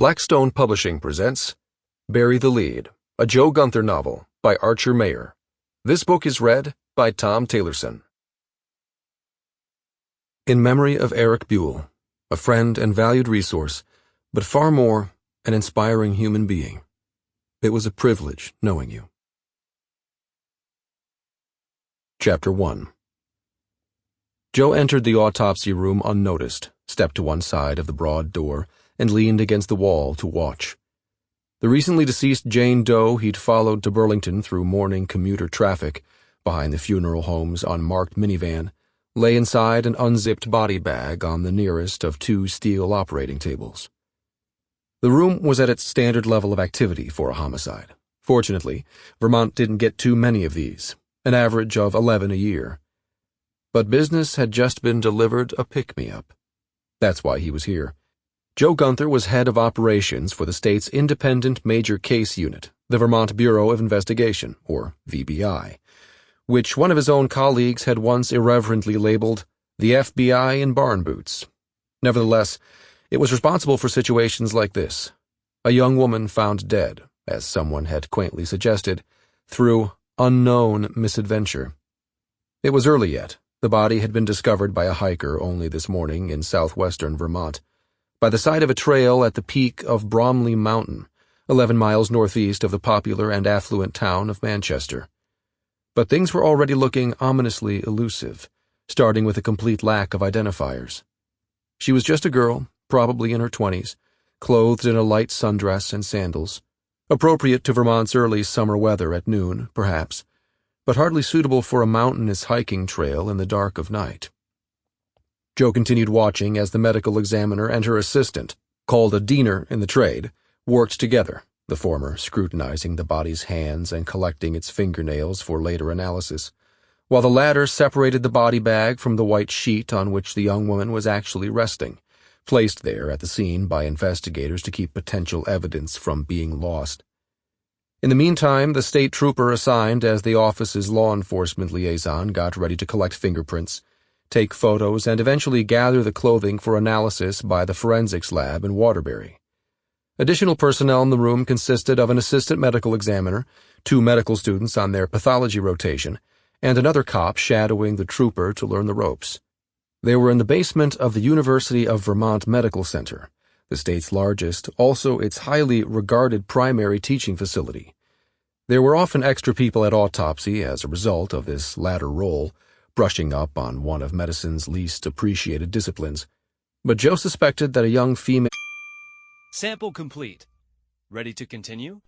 Blackstone Publishing presents Bury the Lead, a Joe Gunther novel by Archer Mayer. This book is read by Tom Taylorson. In memory of Eric Buell, a friend and valued resource, but far more, an inspiring human being. It was a privilege knowing you. Chapter 1. Joe entered the autopsy room unnoticed, stepped to one side of the broad door, and leaned against the wall to watch. The recently deceased Jane Doe he'd followed to Burlington through morning commuter traffic, behind the funeral home's unmarked minivan, lay inside an unzipped body bag on the nearest of two steel operating tables. The room was at its standard level of activity for a homicide. Fortunately, Vermont didn't get too many of these, an average of 11 a year. But business had just been delivered a pick-me-up. That's why he was here. Joe Gunther was head of operations for the state's independent major case unit, the Vermont Bureau of Investigation, or VBI, which one of his own colleagues had once irreverently labeled the FBI in barn boots. Nevertheless, it was responsible for situations like this. A young woman found dead, as someone had quaintly suggested, through unknown misadventure. It was early yet. The body had been discovered by a hiker only this morning in southwestern Vermont, by the side of a trail at the peak of Bromley Mountain, 11 miles northeast of the popular and affluent town of Manchester. But things were already looking ominously elusive, starting with a complete lack of identifiers. She was just a girl, probably in her 20s, clothed in a light sundress and sandals, appropriate to Vermont's early summer weather at noon, perhaps, but hardly suitable for a mountainous hiking trail in the dark of night. Joe continued watching as the medical examiner and her assistant, called a diener in the trade, worked together, the former scrutinizing the body's hands and collecting its fingernails for later analysis, while the latter separated the body bag from the white sheet on which the young woman was actually resting, placed there at the scene by investigators to keep potential evidence from being lost. In the meantime, the state trooper assigned as the office's law enforcement liaison got ready to collect fingerprints, take photos, and eventually gather the clothing for analysis by the forensics lab in Waterbury. Additional personnel in the room consisted of an assistant medical examiner, 2 medical students on their pathology rotation, and another cop shadowing the trooper to learn the ropes. They were in the basement of the University of Vermont Medical Center, the state's largest, also its highly regarded primary teaching facility. There were often extra people at autopsy as a result of this latter role, brushing up on one of medicine's least appreciated disciplines, but Joe suspected that a young female— Sample complete. Ready to continue?